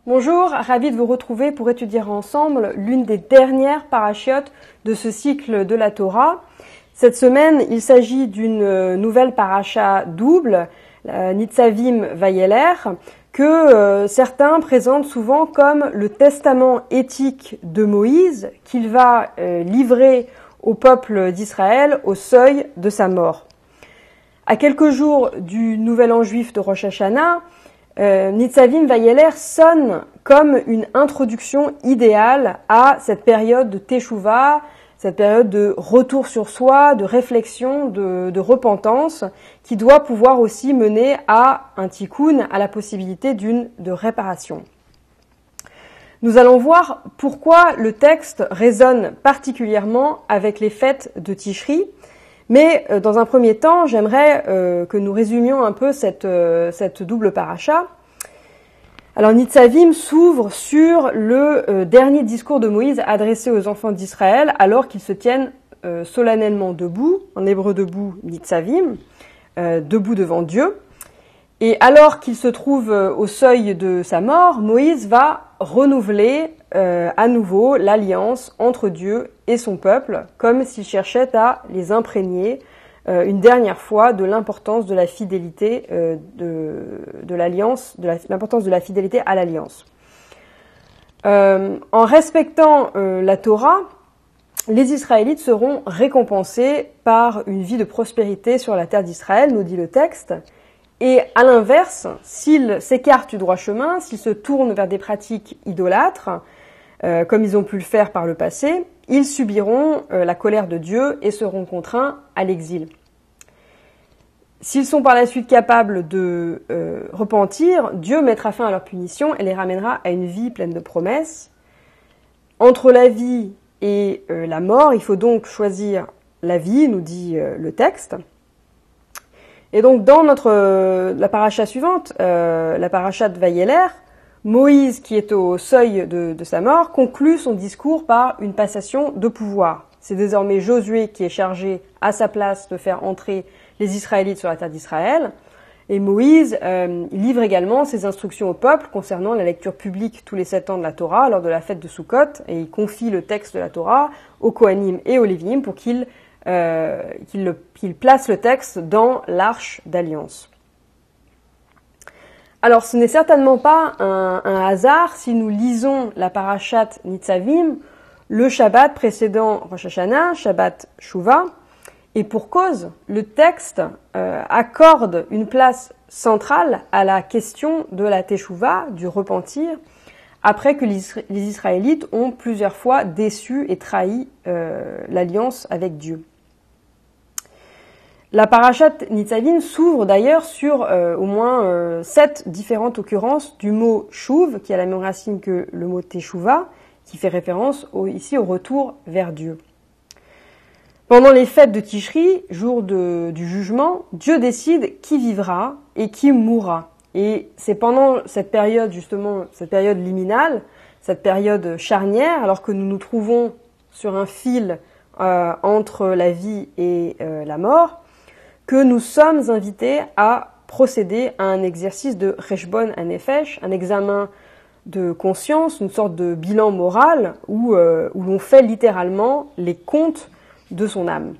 Bonjour, ravi de vous retrouver pour étudier ensemble l'une des dernières parachiotes de ce cycle de la Torah. Cette semaine, il s'agit d'une nouvelle paracha double, Nitzavim Vayeler, que certains présentent souvent comme le testament éthique de Moïse qu'il va livrer au peuple d'Israël au seuil de sa mort. À quelques jours du nouvel an juif de Rosh Hashanah, Nitzavim Vayeler sonne comme une introduction idéale à cette période de Teshuvah, cette période de retour sur soi, de réflexion, de repentance, qui doit pouvoir aussi mener à un tikkun, à la possibilité de réparation. Nous allons voir pourquoi le texte résonne particulièrement avec les fêtes de Tishri, mais dans un premier temps, j'aimerais que nous résumions un peu cette double paracha. Alors Nitzavim s'ouvre sur le dernier discours de Moïse adressé aux enfants d'Israël alors qu'ils se tiennent solennellement debout, en hébreu debout Nitzavim, debout devant Dieu. Et alors qu'il se trouve au seuil de sa mort, Moïse va renouveler à nouveau l'alliance entre Dieu et son peuple, comme s'il cherchait à les imprégner une dernière fois de l'importance de la fidélité de l'alliance, l'importance de la fidélité à l'alliance. En respectant la Torah, les Israélites seront récompensés par une vie de prospérité sur la terre d'Israël, nous dit le texte. Et à l'inverse, s'ils s'écartent du droit chemin, s'ils se tournent vers des pratiques idolâtres, comme ils ont pu le faire par le passé, ils subiront la colère de Dieu et seront contraints à l'exil. S'ils sont par la suite capables de repentir, Dieu mettra fin à leur punition et les ramènera à une vie pleine de promesses. Entre la vie et la mort, il faut donc choisir la vie, nous dit le texte. Et donc dans la paracha suivante, la paracha de Vayeler, Moïse, qui est au seuil de sa mort, conclut son discours par une passation de pouvoir. C'est désormais Josué qui est chargé à sa place de faire entrer les Israélites sur la terre d'Israël. Et Moïse livre également ses instructions au peuple concernant la lecture publique tous les 7 ans de la Torah lors de la fête de Sukkot. Et il confie le texte de la Torah aux Kohanim et aux Lévi'im pour qu'ils placent le texte dans l'arche d'alliance. Alors, ce n'est certainement pas un hasard si nous lisons la parashat Nitzavim, le Shabbat précédent Rosh Hashanah, Shabbat Shuvah, et pour cause, le texte accorde une place centrale à la question de la Teshuvah, du repentir, après que les Israélites ont plusieurs fois déçu et trahi l'alliance avec Dieu. La parashat Nitzavim s'ouvre d'ailleurs sur au moins 7 différentes occurrences du mot shuv, qui a la même racine que le mot teshuvah, qui fait référence ici au retour vers Dieu. Pendant les fêtes de Tishri, jour du jugement, Dieu décide qui vivra et qui mourra. Et c'est pendant cette période, justement, cette période liminale, cette période charnière, alors que nous nous trouvons sur un fil entre la vie et la mort, que nous sommes invités à procéder à un exercice de Reshbon HaNefesh, un examen de conscience, une sorte de bilan moral où l'on fait littéralement les comptes de son âme.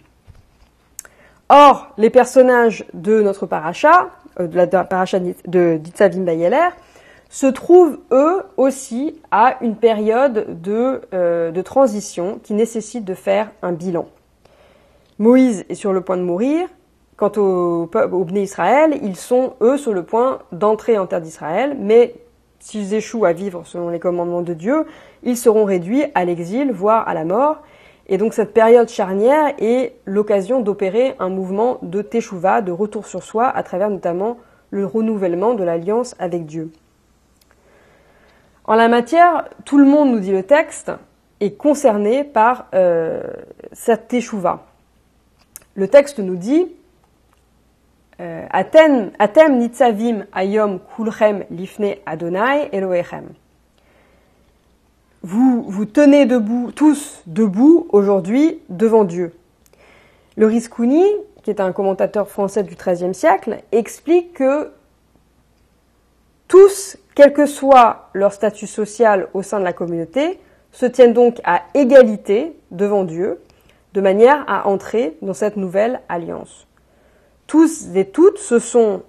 Or, les personnages de notre paracha, de la paracha de Nitzavim Vayeler, se trouvent eux aussi à une période de transition qui nécessite de faire un bilan. Moïse est sur le point de mourir. Quant au Bnei Israël, ils sont, eux, sur le point d'entrer en terre d'Israël, mais s'ils échouent à vivre selon les commandements de Dieu, ils seront réduits à l'exil, voire à la mort. Et donc cette période charnière est l'occasion d'opérer un mouvement de Teshuvah, de retour sur soi, à travers notamment le renouvellement de l'alliance avec Dieu. En la matière, tout le monde, nous dit le texte, est concerné par cette Teshuvah. Le texte nous dit Atem nitzavim ayom kulchem lifne Adonai Elohechem. Vous tenez debout, tous debout aujourd'hui devant Dieu. Le Rizkouni, qui est un commentateur français du XIIIe siècle, explique que tous, quel que soit leur statut social au sein de la communauté, se tiennent donc à égalité devant Dieu, de manière à entrer dans cette nouvelle alliance. Tous et toutes, ce sont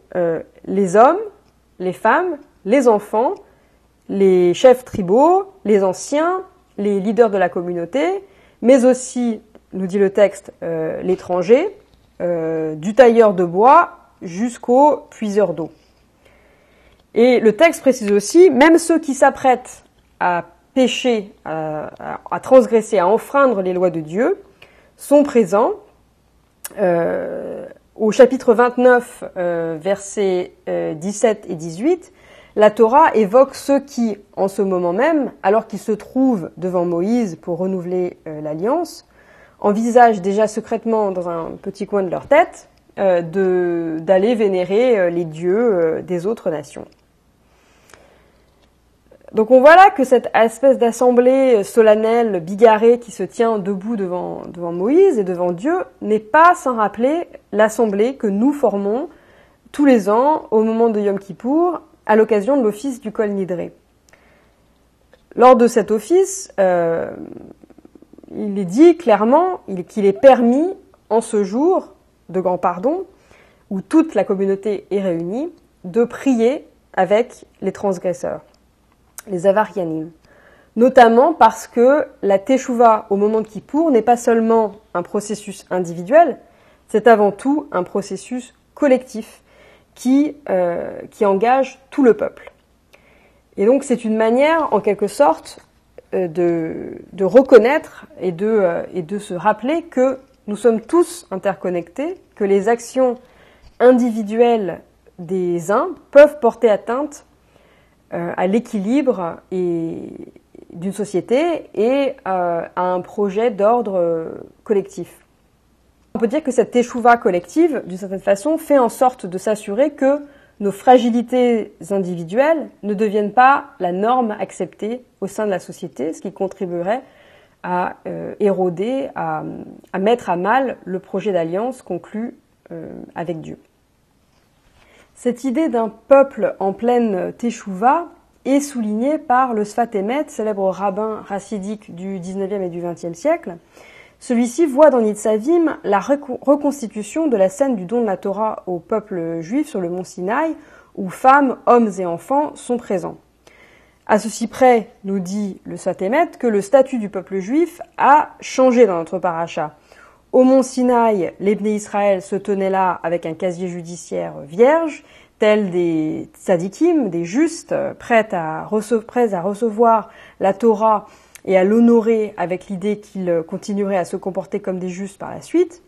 les hommes, les femmes, les enfants, les chefs tribaux, les anciens, les leaders de la communauté, mais aussi, nous dit le texte, l'étranger, du tailleur de bois jusqu'au puiseur d'eau. Et le texte précise aussi, même ceux qui s'apprêtent à pécher, à transgresser, à enfreindre les lois de Dieu, sont présents. Au chapitre 29, versets 17 et 18, la Torah évoque ceux qui, en ce moment même, alors qu'ils se trouvent devant Moïse pour renouveler l'alliance, envisagent déjà secrètement dans un petit coin de leur tête d'aller vénérer les dieux des autres nations. Donc on voit là que cette espèce d'assemblée solennelle, bigarrée, qui se tient debout devant Moïse et devant Dieu, n'est pas sans rappeler l'assemblée que nous formons tous les ans au moment de Yom Kippour, à l'occasion de l'office du Kol Nidré. Lors de cet office, il est dit clairement qu'il est permis, en ce jour de grand pardon, où toute la communauté est réunie, de prier avec les transgresseurs, les avarianim. Notamment parce que la teshuva au moment de Kippour n'est pas seulement un processus individuel, c'est avant tout un processus collectif qui engage tout le peuple. Et donc c'est une manière, en quelque sorte, de reconnaître et de se rappeler que nous sommes tous interconnectés, que les actions individuelles des uns peuvent porter atteinte à l'équilibre d'une société et à un projet d'ordre collectif. On peut dire que cette teshuva collective, d'une certaine façon, fait en sorte de s'assurer que nos fragilités individuelles ne deviennent pas la norme acceptée au sein de la société, ce qui contribuerait à éroder, à mettre à mal le projet d'alliance conclu avec Dieu. Cette idée d'un peuple en pleine teshuva est soulignée par le Sfat Emet, célèbre rabbin chassidique du XIXe et du XXe siècle. Celui-ci voit dans Nitzavim la reconstitution de la scène du don de la Torah au peuple juif sur le mont Sinaï, où femmes, hommes et enfants sont présents. À ceci près, nous dit le Sfat Emet, que le statut du peuple juif a changé dans notre paracha. Au mont Sinaï, les Bnei Israël se tenaient là avec un casier judiciaire vierge, tels des tzadikim, des justes, prêts à recevoir la Torah et à l'honorer avec l'idée qu'ils continueraient à se comporter comme des justes par la suite,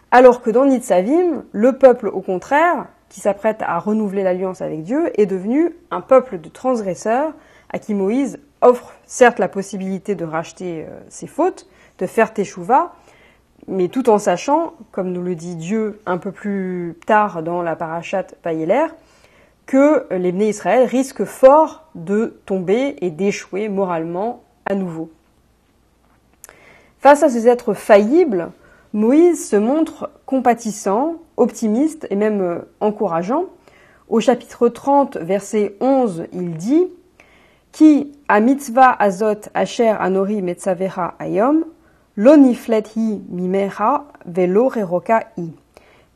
alors que dans Nitzavim, le peuple, au contraire, qui s'apprête à renouveler l'alliance avec Dieu, est devenu un peuple de transgresseurs à qui Moïse offre certes la possibilité de racheter ses fautes, de faire teshuva, mais tout en sachant, comme nous le dit Dieu un peu plus tard dans la parashat Vayeler, que les Bnei Israël risquent fort de tomber et d'échouer moralement à nouveau. Face à ces êtres faillibles, Moïse se montre compatissant, optimiste et même encourageant. Au chapitre 30, verset 11, il dit « Ki a mitzvah azot asher anori metzavecha ayom, lo niflet hi mimecha velo reroka hi. »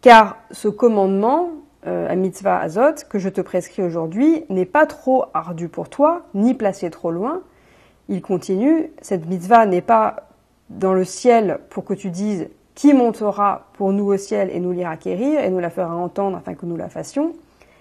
Car ce commandement, à mitzvah azot, que je te prescris aujourd'hui, n'est pas trop ardu pour toi, ni placé trop loin. Il continue, cette mitzvah n'est pas dans le ciel pour que tu dises « Qui montera pour nous au ciel et nous l'ira quérir et nous la fera entendre afin que nous la fassions ?»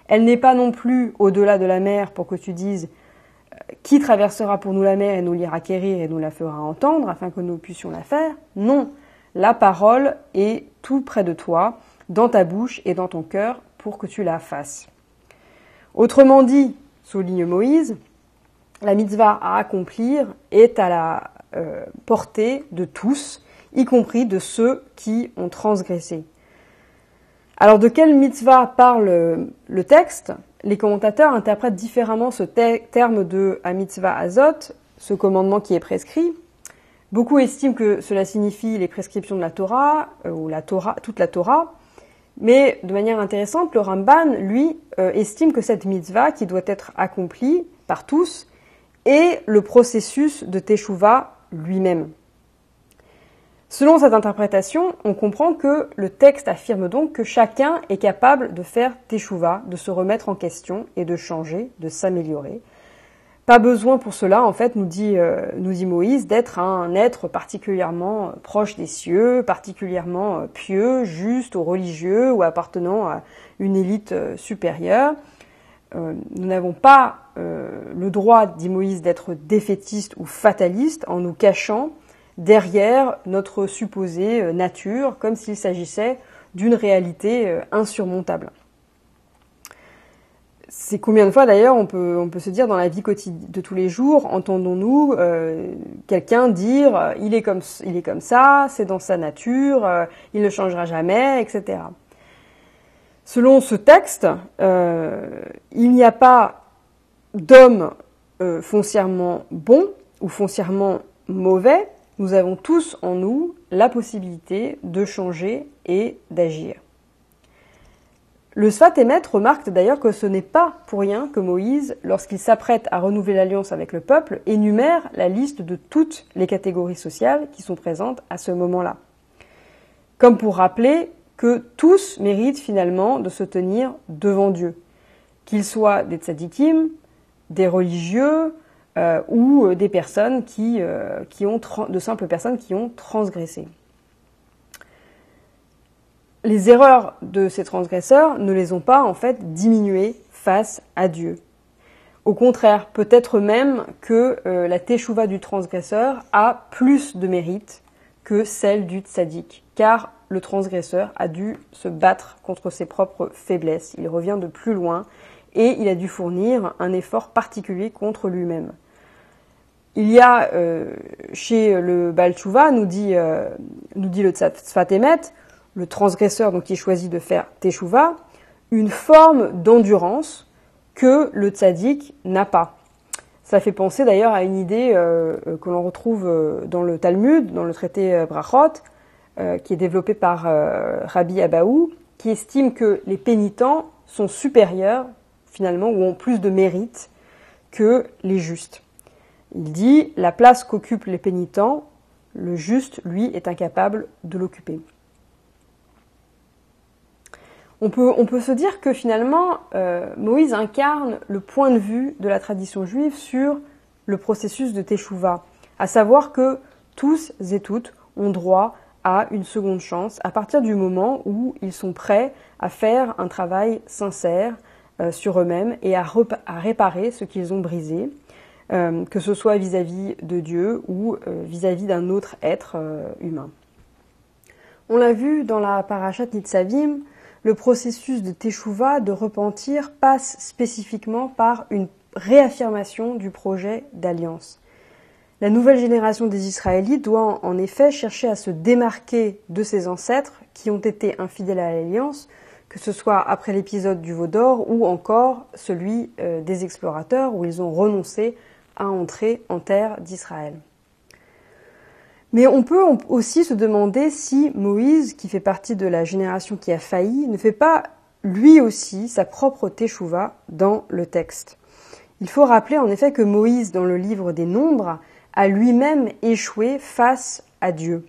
Elle n'est pas non plus au-delà de la mer pour que tu dises « Qui traversera pour nous la mer et nous l'ira quérir et nous la fera entendre afin que nous puissions la faire ?» Non, la parole est tout près de toi, dans ta bouche et dans ton cœur pour que tu la fasses. Autrement dit, souligne Moïse, la mitzvah à accomplir est à la portée de tous, y compris de ceux qui ont transgressé. Alors de quelle mitzvah parle le texte ? Les commentateurs interprètent différemment ce terme de « mitzvah azot », ce commandement qui est prescrit. Beaucoup estiment que cela signifie les prescriptions de la Torah, ou toute la Torah, Mais de manière intéressante, le Ramban, lui, estime que cette mitzvah, qui doit être accomplie par tous, est le processus de Teshuvah lui-même. Selon cette interprétation, on comprend que le texte affirme donc que chacun est capable de faire Teshuvah, de se remettre en question et de changer, de s'améliorer. Pas besoin pour cela, en fait, nous dit Moïse, d'être un être particulièrement proche des cieux, particulièrement pieux, juste ou religieux ou appartenant à une élite supérieure. Nous n'avons pas le droit, dit Moïse, d'être défaitiste ou fataliste en nous cachant derrière notre supposée nature, comme s'il s'agissait d'une réalité insurmontable. C'est combien de fois d'ailleurs on peut se dire dans la vie quotidienne de tous les jours, entendons-nous quelqu'un dire il est comme ça, c'est dans sa nature, il ne changera jamais, etc. Selon ce texte, il n'y a pas d'homme foncièrement bon ou foncièrement mauvais. Nous avons tous en nous la possibilité de changer et d'agir. Le Sfat Emet remarque d'ailleurs que ce n'est pas pour rien que Moïse, lorsqu'il s'apprête à renouveler l'alliance avec le peuple, énumère la liste de toutes les catégories sociales qui sont présentes à ce moment-là. Comme pour rappeler que tous méritent finalement de se tenir devant Dieu, qu'ils soient des tzadikim, des religieux ou des personnes de simples personnes qui ont transgressé. Les erreurs de ces transgresseurs ne les ont pas en fait diminuées face à Dieu. Au contraire, peut-être même que la teshuva du transgresseur a plus de mérite que celle du tzaddik, car le transgresseur a dû se battre contre ses propres faiblesses. Il revient de plus loin et il a dû fournir un effort particulier contre lui-même. Il y a chez le Baal Tshuva, nous dit le Sfat Emet, le transgresseur donc qui choisit de faire Teshuvah, une forme d'endurance que le tzaddik n'a pas. Ça fait penser d'ailleurs à une idée que l'on retrouve dans le Talmud, dans le traité Brachot, qui est développé par Rabbi Abahu, qui estime que les pénitents sont supérieurs finalement ou ont plus de mérite que les justes. Il dit la place qu'occupent les pénitents, le juste, lui, est incapable de l'occuper. On peut se dire que finalement, Moïse incarne le point de vue de la tradition juive sur le processus de Teshuvah, à savoir que tous et toutes ont droit à une seconde chance à partir du moment où ils sont prêts à faire un travail sincère sur eux-mêmes et à réparer ce qu'ils ont brisé, que ce soit vis-à-vis de Dieu ou vis-à-vis d'un autre être humain. On l'a vu dans la Parashat Nitzavim, le processus de Teshuvah, de repentir, passe spécifiquement par une réaffirmation du projet d'alliance. La nouvelle génération des Israélites doit en effet chercher à se démarquer de ses ancêtres qui ont été infidèles à l'alliance, que ce soit après l'épisode du veau d'or ou encore celui des explorateurs où ils ont renoncé à entrer en terre d'Israël. Mais on peut aussi se demander si Moïse, qui fait partie de la génération qui a failli, ne fait pas lui aussi sa propre Teshuvah dans le texte. Il faut rappeler en effet que Moïse, dans le livre des Nombres, a lui-même échoué face à Dieu.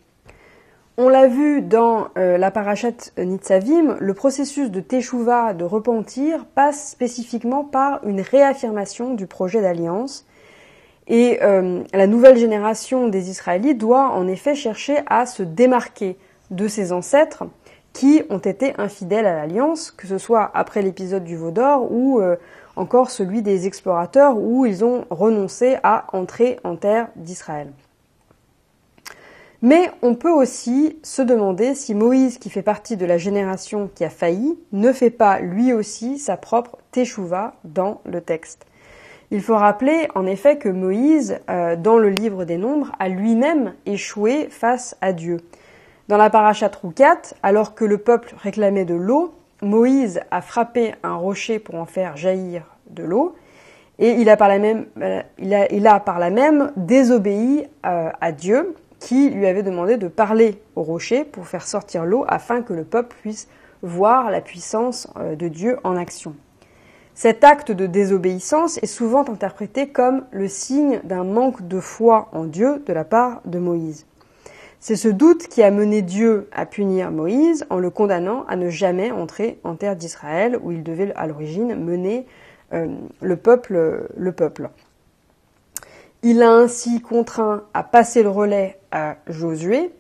On l'a vu dans la Parashat Nitzavim, le processus de Teshuvah, de repentir, passe spécifiquement par une réaffirmation du projet d'alliance. Et la nouvelle génération des Israélites doit en effet chercher à se démarquer de ses ancêtres qui ont été infidèles à l'alliance, que ce soit après l'épisode du veau d'or ou encore celui des explorateurs où ils ont renoncé à entrer en terre d'Israël. Mais on peut aussi se demander si Moïse, qui fait partie de la génération qui a failli, ne fait pas lui aussi sa propre Teshuvah dans le texte. Il faut rappeler en effet que Moïse, dans le livre des Nombres, a lui-même échoué face à Dieu. Dans la Parashat Roukat, alors que le peuple réclamait de l'eau, Moïse a frappé un rocher pour en faire jaillir de l'eau, et il a par là même désobéi à Dieu, qui lui avait demandé de parler au rocher pour faire sortir l'eau afin que le peuple puisse voir la puissance de Dieu en action. Cet acte de désobéissance est souvent interprété comme le signe d'un manque de foi en Dieu de la part de Moïse. C'est ce doute qui a mené Dieu à punir Moïse en le condamnant à ne jamais entrer en terre d'Israël où il devait à l'origine mener le peuple. Il l'a ainsi contraint à passer le relais à Josué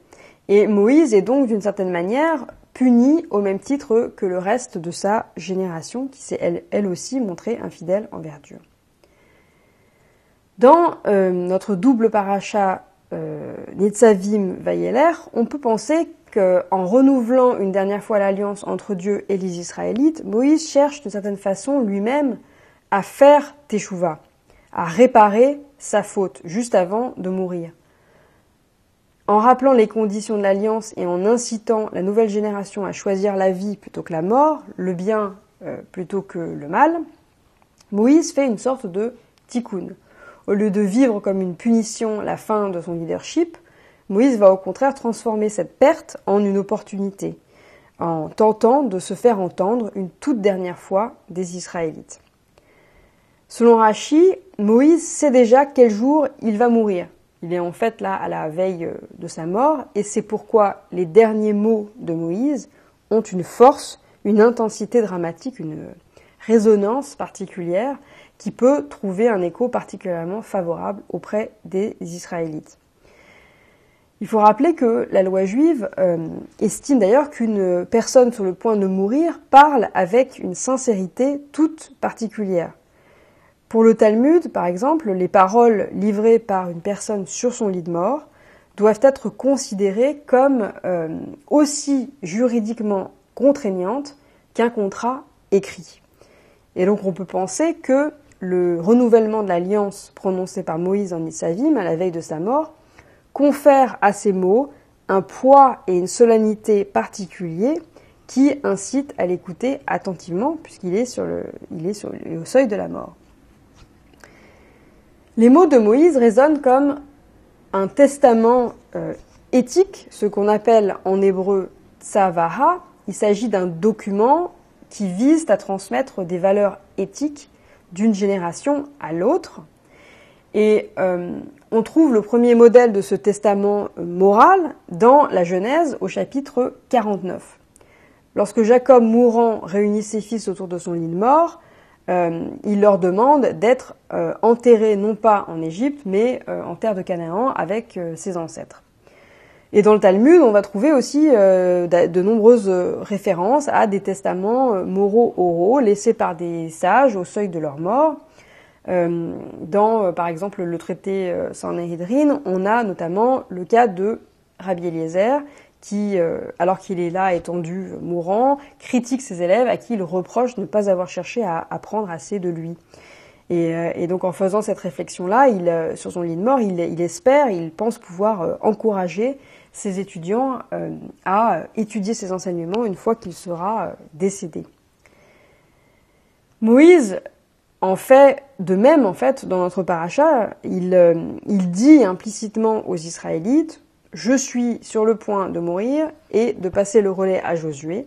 et Moïse est donc d'une certaine manière puni au même titre que le reste de sa génération qui s'est elle aussi montrée infidèle envers Dieu. Dans notre double paracha Nitzavim Vayeler, on peut penser qu'en renouvelant une dernière fois l'alliance entre Dieu et les Israélites, Moïse cherche d'une certaine façon lui-même à faire teshuva, à réparer sa faute juste avant de mourir. En rappelant les conditions de l'alliance et en incitant la nouvelle génération à choisir la vie plutôt que la mort, le bien plutôt que le mal, Moïse fait une sorte de tikkun. Au lieu de vivre comme une punition la fin de son leadership, Moïse va au contraire transformer cette perte en une opportunité, en tentant de se faire entendre une toute dernière fois des Israélites. Selon Rashi, Moïse sait déjà quel jour il va mourir. Il est en fait là à la veille de sa mort et c'est pourquoi les derniers mots de Moïse ont une force, une intensité dramatique, une résonance particulière qui peut trouver un écho particulièrement favorable auprès des Israélites. Il faut rappeler que la loi juive estime d'ailleurs qu'une personne sur le point de mourir parle avec une sincérité toute particulière. Pour le Talmud, par exemple, les paroles livrées par une personne sur son lit de mort doivent être considérées comme aussi juridiquement contraignantes qu'un contrat écrit. Et donc on peut penser que le renouvellement de l'alliance prononcé par Moïse en Nitzavim à la veille de sa mort confère à ces mots un poids et une solennité particuliers qui incitent à l'écouter attentivement puisqu'il est au seuil de la mort. Les mots de Moïse résonnent comme un testament éthique, ce qu'on appelle en hébreu tsavaha. Il s'agit d'un document qui vise à transmettre des valeurs éthiques d'une génération à l'autre. Et on trouve le premier modèle de ce testament moral dans la Genèse au chapitre 49. Lorsque Jacob mourant réunit ses fils autour de son lit de mort, il leur demande d'être enterrés non pas en Égypte, mais en terre de Canaan avec ses ancêtres. Et dans le Talmud, on va trouver aussi de nombreuses références à des testaments moraux oraux laissés par des sages au seuil de leur mort. Dans, par exemple, le traité Sanhédrin, on a notamment le cas de Rabbi Eliezer, qui, alors qu'il est là étendu, mourant, critique ses élèves à qui il reproche de ne pas avoir cherché à apprendre assez de lui. Et donc en faisant cette réflexion-là, sur son lit de mort, il espère, il pense pouvoir encourager ses étudiants à étudier ses enseignements une fois qu'il sera décédé. Moïse en fait de même, en fait, dans notre paracha, il dit implicitement aux Israélites « Je suis sur le point de mourir et de passer le relais à Josué,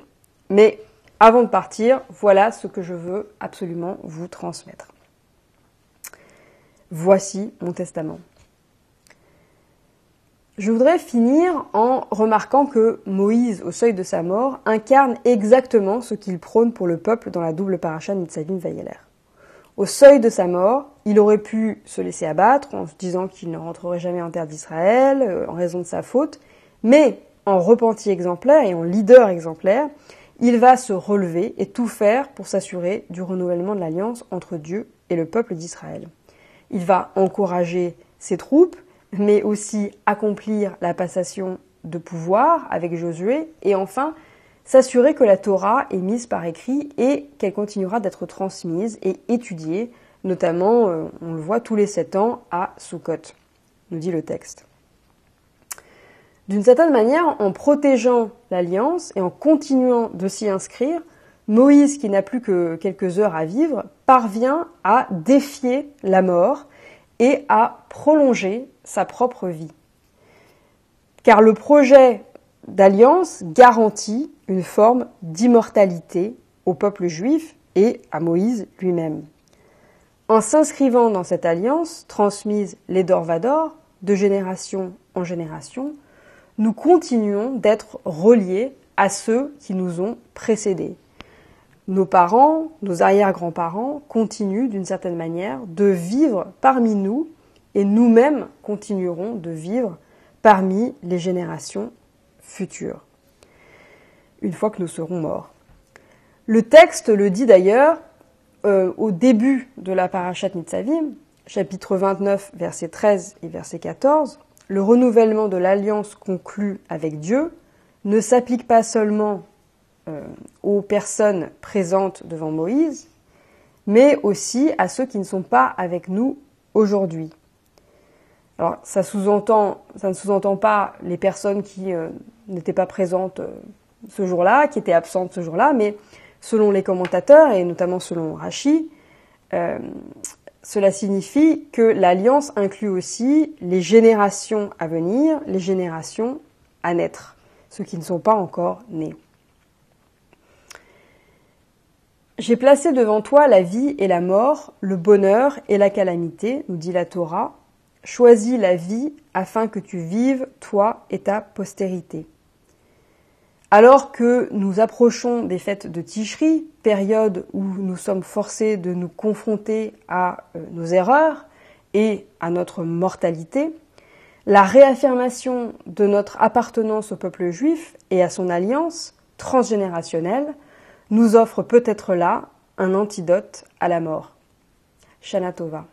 mais avant de partir, voilà ce que je veux absolument vous transmettre. Voici mon testament. » Je voudrais finir en remarquant que Moïse, au seuil de sa mort, incarne exactement ce qu'il prône pour le peuple dans la double paracha Nitzavim Vayeler. Au seuil de sa mort, il aurait pu se laisser abattre en se disant qu'il ne rentrerait jamais en terre d'Israël en raison de sa faute, mais en repenti exemplaire et en leader exemplaire, il va se relever et tout faire pour s'assurer du renouvellement de l'alliance entre Dieu et le peuple d'Israël. Il va encourager ses troupes, mais aussi accomplir la passation de pouvoir avec Josué, et enfin s'assurer que la Torah est mise par écrit et qu'elle continuera d'être transmise et étudiée, notamment, on le voit, tous les 7 ans à Sukkot, nous dit le texte. D'une certaine manière, en protégeant l'alliance et en continuant de s'y inscrire, Moïse, qui n'a plus que quelques heures à vivre, parvient à défier la mort et à prolonger sa propre vie. Car le projet d'alliance garantit une forme d'immortalité au peuple juif et à Moïse lui-même. En s'inscrivant dans cette alliance transmise les Dorvador, de génération en génération, nous continuons d'être reliés à ceux qui nous ont précédés. Nos parents, nos arrière-grands-parents continuent d'une certaine manière de vivre parmi nous et nous-mêmes continuerons de vivre parmi les générations futures, une fois que nous serons morts. Le texte le dit d'ailleurs au début de la Parashat Nitzavim, chapitre 29, versets 13 et verset 14, le renouvellement de l'alliance conclue avec Dieu ne s'applique pas seulement aux personnes présentes devant Moïse, mais aussi à ceux qui ne sont pas avec nous aujourd'hui. Alors, ça ne sous-entend pas les personnes qui n'étaient pas présentes ce jour-là, qui étaient absentes ce jour-là, mais selon les commentateurs, et notamment selon Rashi, cela signifie que l'alliance inclut aussi les générations à venir, les générations à naître, ceux qui ne sont pas encore nés. J'ai placé devant toi la vie et la mort, le bonheur et la calamité, nous dit la Torah. Choisis la vie afin que tu vives, toi et ta postérité. Alors que nous approchons des fêtes de Tishri, période où nous sommes forcés de nous confronter à nos erreurs et à notre mortalité, la réaffirmation de notre appartenance au peuple juif et à son alliance transgénérationnelle nous offre peut-être là un antidote à la mort. Shana Tova.